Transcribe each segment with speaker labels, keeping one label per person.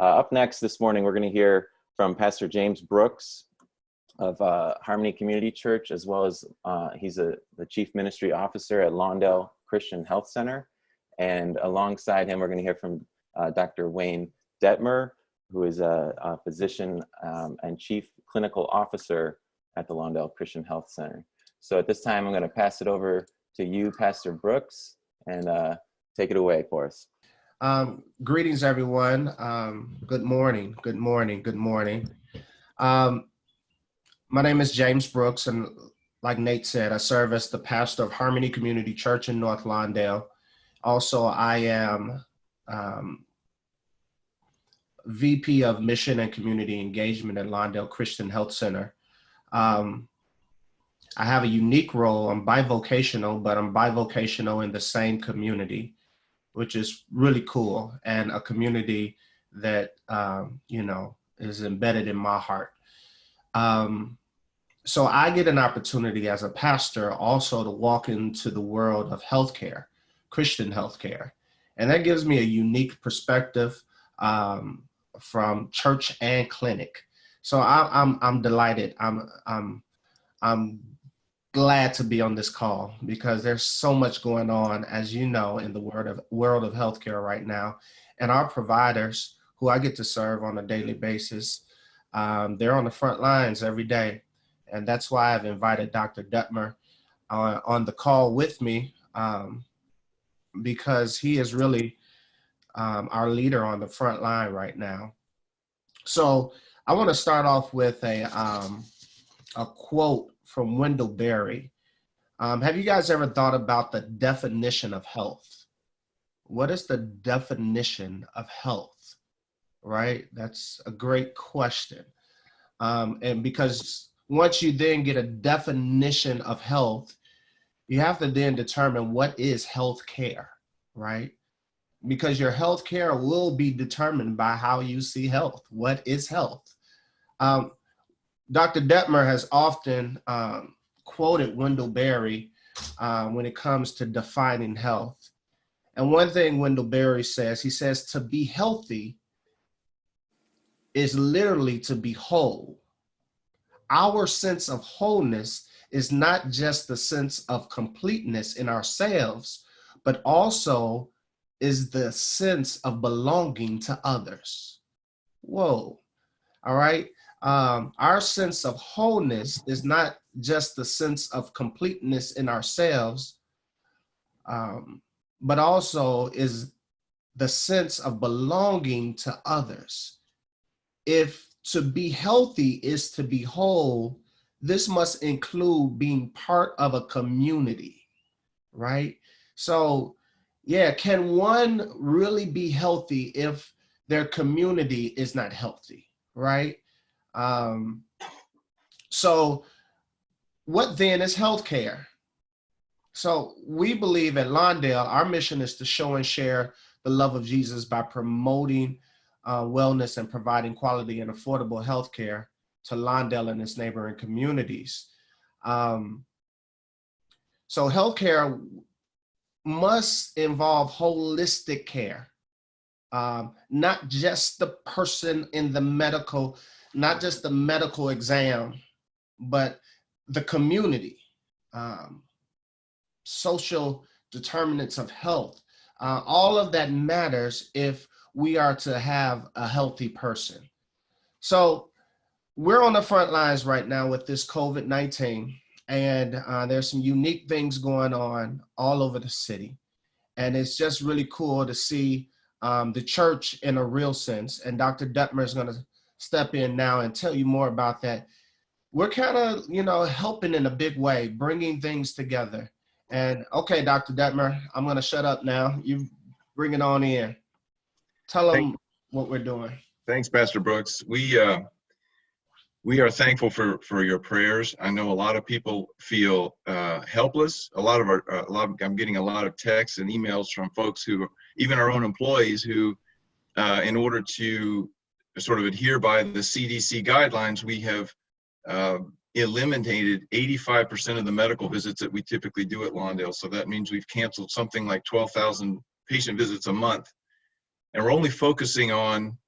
Speaker 1: Up next this morning, we're going to hear from Pastor James Brooks of Harmony Community Church, as well as he's the Chief Ministry Officer at Lawndale Christian Health Center. And alongside him, we're going to hear from Dr. Wayne Detmer, who is a physician and Chief Clinical Officer at the Lawndale Christian Health Center. So at this time, I'm going to pass it over to you, Pastor Brooks, and take it away for us.
Speaker 2: Greetings, everyone. Good morning. My name is James Brooks, and like Nate said, I serve as the pastor of Harmony Community Church in North Lawndale. Also, I am VP of Mission and Community Engagement at Lawndale Christian Health Center. I have a unique role. I'm bivocational, but I'm bivocational in the same community, which is really cool, and a community that, is embedded in my heart. So I get an opportunity as a pastor also to walk into the world of healthcare, Christian healthcare. And that gives me a unique perspective from church and clinic. So I'm delighted. I'm glad to be on this call because there's so much going on, as you know, in the world of healthcare right now. And our providers, who I get to serve on a daily basis, they're on the front lines every day. And that's why I've invited Dr. Detmer on the call with me, because he is really our leader on the front line right now. So I want to start off with a quote from Wendell Berry. Have you guys ever thought about the definition of health? What is the definition of health, right? That's a great question. And because once you then get a definition of health, you have to then determine what is health care, right? Because your health care will be determined by how you see health. What is health? Dr. Detmer has often quoted Wendell Berry when it comes to defining health. And one thing Wendell Berry says, he says, to be healthy is literally to be whole. Our sense of wholeness is not just the sense of completeness in ourselves, but also is the sense of belonging to others. Whoa, all right? Our sense of wholeness is not just the sense of completeness in ourselves, but also is the sense of belonging to others. If to be healthy is to be whole, this must include being part of a community, right? So, yeah, can one really be healthy if their community is not healthy, right? So what then is healthcare? So we believe at Lawndale, our mission is to show and share the love of Jesus by promoting wellness and providing quality and affordable healthcare to Lawndale and its neighboring communities. So healthcare must involve holistic care, not just the person in the medical, not just the medical exam, but the community, social determinants of health. All of that matters if we are to have a healthy person. So we're on the front lines right now with this COVID-19, and there's some unique things going on all over the city. And it's just really cool to see the church in a real sense. And Dr. Detmer is going to step in now and tell you more about that. We're kind of, helping in a big way, bringing things together. And okay, Dr. Detmer, I'm going to shut up now. You bring it on in. Tell them what we're doing.
Speaker 3: Thanks, Pastor Brooks. We are thankful for your prayers. I know a lot of people feel helpless. I'm getting a lot of texts and emails from folks who, even our own employees, who, in order to sort of adhere by the CDC guidelines, we have eliminated 85% of the medical visits that we typically do at Lawndale. So that means we've canceled something like 12,000 patient visits a month. And we're only focusing on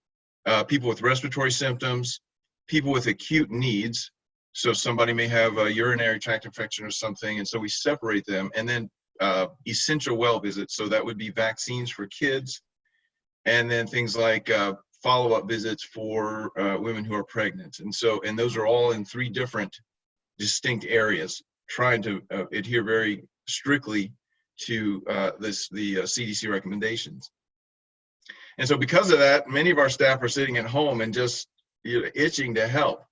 Speaker 3: people with respiratory symptoms, people with acute needs. So somebody may have a urinary tract infection or something, and so we separate them. And then essential well visits, so that would be vaccines for kids, and then things like follow-up visits for women who are pregnant. And those are all in 3 different distinct areas, trying to adhere very strictly to the CDC recommendations. And so because of that, many of our staff are sitting at home and just itching to help.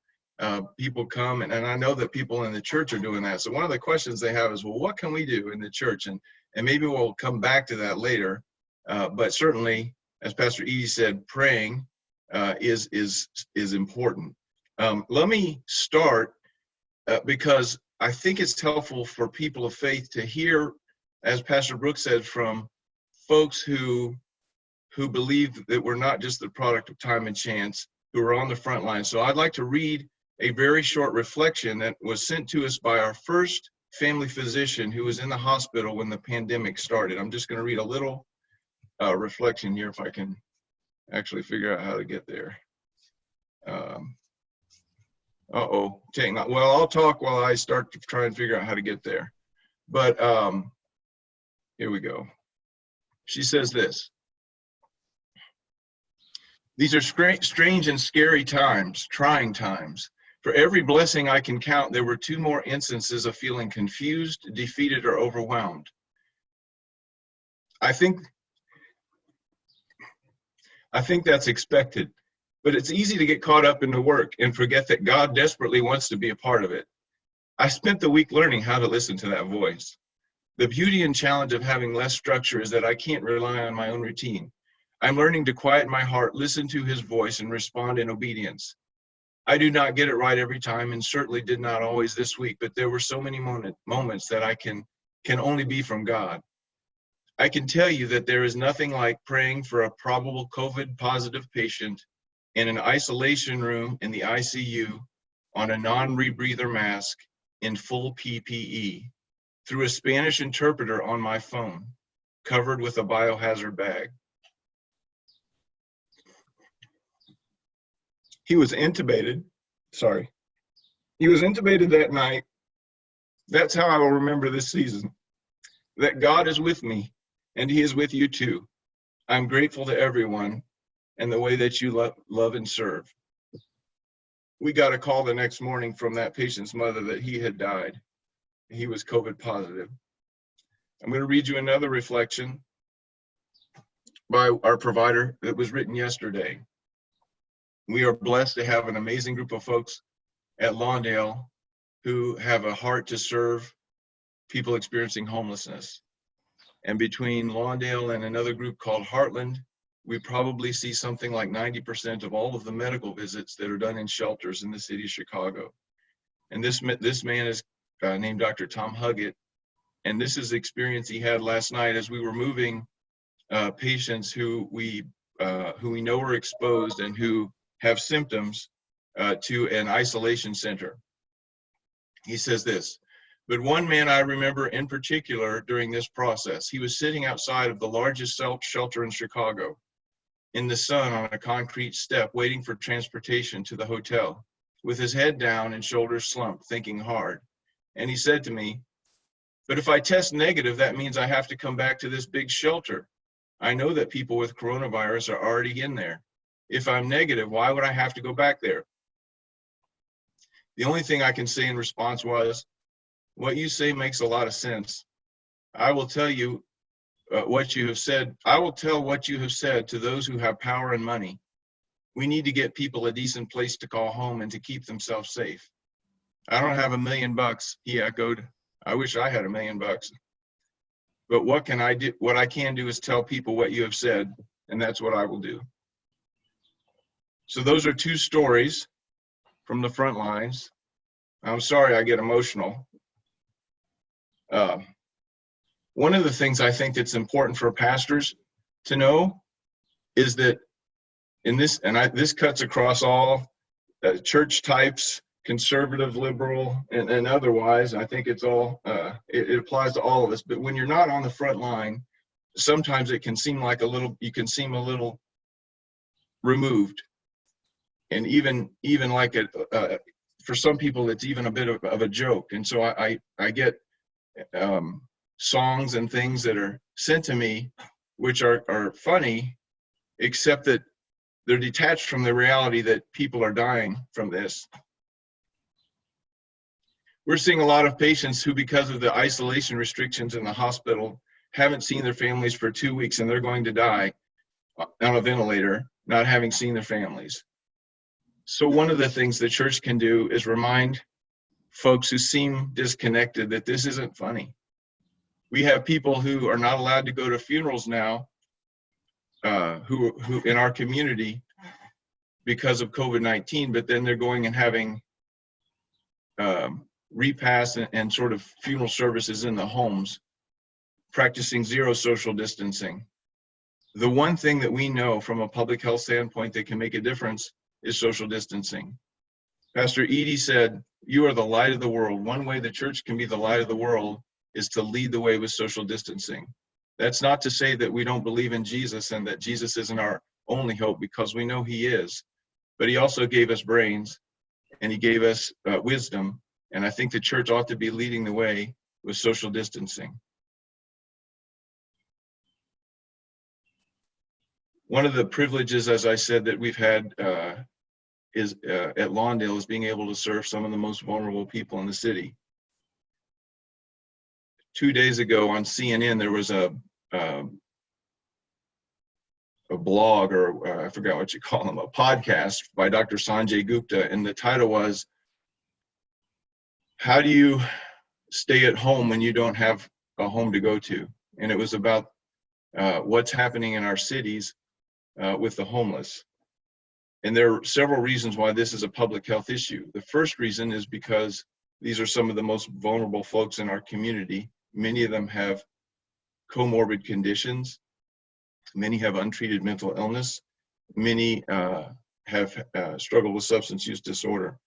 Speaker 3: People come, and I know that people in the church are doing that. So one of the questions they have is, well, what can we do in the church? And maybe we'll come back to that later. But certainly, as Pastor Edie said, praying is important. Let me start because I think it's helpful for people of faith to hear, as Pastor Brooks said, from folks who believe that we're not just the product of time and chance, who are on the front line. So I'd like to read a very short reflection that was sent to us by our first family physician who was in the hospital when the pandemic started. I'm just going to read a little reflection here if I can actually figure out how to get there. Well, I'll talk while I start to try and figure out how to get there. But here we go. She says this: "These are strange and scary times, trying times. For every blessing I can count, there were 2 more instances of feeling confused, defeated, or overwhelmed. I think that's expected, but it's easy to get caught up in the work and forget that God desperately wants to be a part of it. I spent the week learning how to listen to that voice. The beauty and challenge of having less structure is that I can't rely on my own routine. I'm learning to quiet my heart, listen to his voice, and respond in obedience. I do not get it right every time, and certainly did not always this week, but there were so many moments that I can only be from God. I can tell you that there is nothing like praying for a probable COVID positive patient in an isolation room in the ICU on a non-rebreather mask in full PPE through a Spanish interpreter on my phone, covered with a biohazard bag. He was intubated that night. That's how I will remember this season, that God is with me and he is with you too. I'm grateful to everyone and the way that you love and serve." We got a call the next morning from that patient's mother that he had died. He was COVID positive. I'm going to read you another reflection by our provider that was written yesterday. We are blessed to have an amazing group of folks at Lawndale who have a heart to serve people experiencing homelessness. And between Lawndale and another group called Heartland, we probably see something like 90% of all of the medical visits that are done in shelters in the city of Chicago. And this man is named Dr. Tom Huggett. And this is the experience he had last night as we were moving patients who we know are exposed and who have symptoms to an isolation center. He says this: "But one man I remember in particular during this process. He was sitting outside of the largest shelter in Chicago in the sun on a concrete step, waiting for transportation to the hotel, with his head down and shoulders slumped, thinking hard. And he said to me, 'But if I test negative, that means I have to come back to this big shelter. I know that people with coronavirus are already in there. If I'm negative, why would I have to go back there?' The only thing I can say in response was, 'What you say makes a lot of sense. I will tell you what you have said. I will tell what you have said to those who have power and money. We need to get people a decent place to call home and to keep themselves safe. I don't have $1 million,' he echoed. 'I wish I had $1 million. But what can I do? What I can do is tell people what you have said, and that's what I will do.'" So those are 2 stories from the front lines. I'm sorry I get emotional. One of the things I think that's important for pastors to know is that this cuts across all church types, conservative, liberal, and otherwise. I think it's all, it applies to all of us. But when you're not on the front line, sometimes it can seem like you can seem a little removed. and even like for some people, it's even a bit of a joke. And so I get songs and things that are sent to me, which are funny, except that they're detached from the reality that people are dying from this. We're seeing a lot of patients who, because of the isolation restrictions in the hospital, haven't seen their families for 2 weeks, and they're going to die on a ventilator, not having seen their families. So one of the things the church can do is remind folks who seem disconnected that this isn't funny. We have people who are not allowed to go to funerals now, who in our community because of COVID-19, but then they're going and having repasts and sort of funeral services in the homes, practicing zero social distancing. The one thing that we know from a public health standpoint that can make a difference is social distancing. Pastor Edie said, "You are the light of the world." One way the church can be the light of the world is to lead the way with social distancing. That's not to say that we don't believe in Jesus and that Jesus isn't our only hope, because we know he is. But he also gave us brains, and he gave us wisdom. And I think the church ought to be leading the way with social distancing. One of the privileges, as I said, that we've had is at Lawndale is being able to serve some of the most vulnerable people in the city. 2 days ago on CNN, there was a blog, or I forgot what you call them, a podcast by Dr. Sanjay Gupta, and the title was, "How do you stay at home when you don't have a home to go to?" And it was about what's happening in our cities with the homeless. And there are several reasons why this is a public health issue. The first reason is because these are some of the most vulnerable folks in our community. Many of them have comorbid conditions. Many have untreated mental illness. Many have struggled with substance use disorder.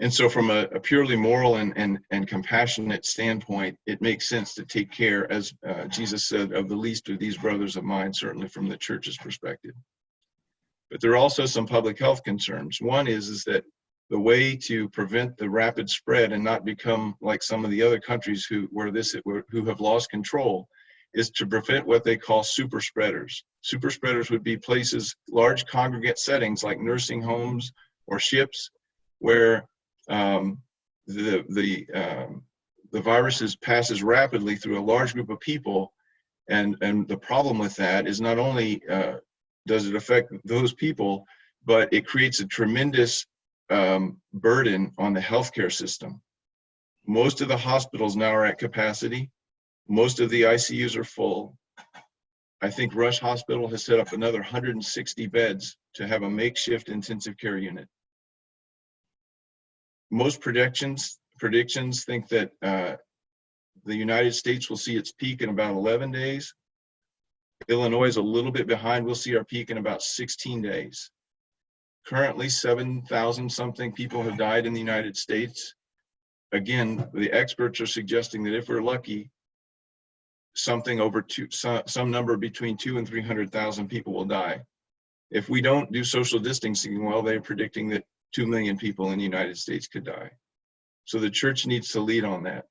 Speaker 3: And so from a purely moral and compassionate standpoint, it makes sense to take care, as Jesus said, of the least of these brothers of mine, certainly from the church's perspective. But there are also some public health concerns. One is that the way to prevent the rapid spread and not become like some of the other countries who have lost control is to prevent what they call super spreaders. Super spreaders would be places, large congregate settings like nursing homes or ships, where the virus passes rapidly through a large group of people, and the problem with that is not only does it affect those people, but it creates a tremendous burden on the healthcare system. Most of the hospitals now are at capacity. Most of the ICUs are full. I think Rush Hospital has set up another 160 beds to have a makeshift intensive care unit. Most predictions think that the United States will see its peak in about 11 days. Illinois is a little bit behind. We'll see our peak in about 16 days. Currently, 7,000 something people have died in the United States. Again, the experts are suggesting that if we're lucky, something over some number between 200,000 and 300,000 people will die. If we don't do social distancing well, they're predicting that 2 million people in the United States could die. So the church needs to lead on that.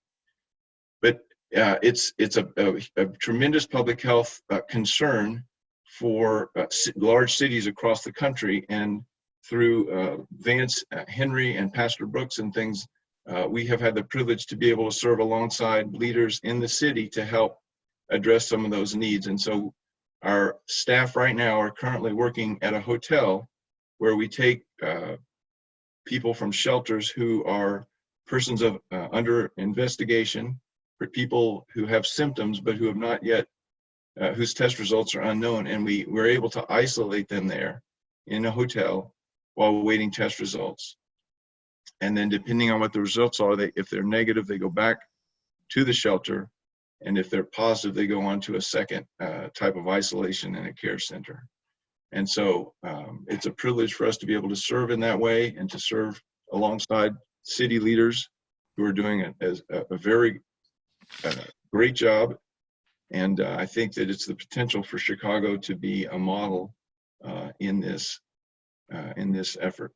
Speaker 3: But it's a tremendous public health concern for large cities across the country. And through Vance, Henry, and Pastor Brooks and things, we have had the privilege to be able to serve alongside leaders in the city to help address some of those needs. And so our staff right now are currently working at a hotel where we take people from shelters who are persons of under investigation, for people who have symptoms but who have not yet, whose test results are unknown, and we're able to isolate them there in a hotel while waiting test results. And then depending on what the results are, if they're negative, they go back to the shelter, and if they're positive, they go on to a second type of isolation in a care center. And so it's a privilege for us to be able to serve in that way and to serve alongside city leaders who are doing a very great job. And I think that it's the potential for Chicago to be a model in this. in this effort.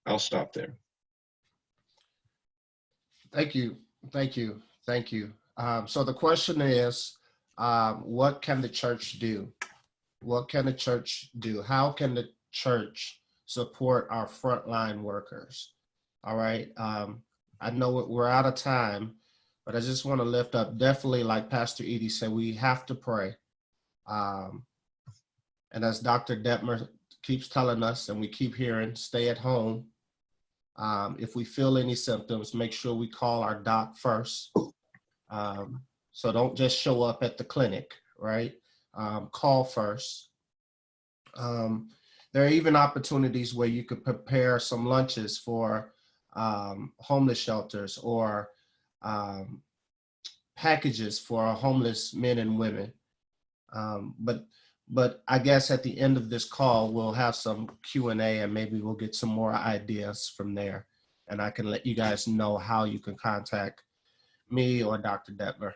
Speaker 3: I'll stop there.
Speaker 2: Thank you. Thank you. Thank you. So the question is, what can the church do? What can the church do? How can the church support our frontline workers? All right. I know we're out of time, but I just want to lift up, definitely, like Pastor Edie said, we have to pray. And as Dr. Detmer keeps telling us, and we keep hearing, stay at home. If we feel any symptoms, make sure we call our doc first. So don't just show up at the clinic, right? Call first. There are even opportunities where you could prepare some lunches for homeless shelters, or packages for homeless men and women. But I guess at the end of this call, we'll have some Q&A, and maybe we'll get some more ideas from there. And I can let you guys know how you can contact me or Dr. Detmer.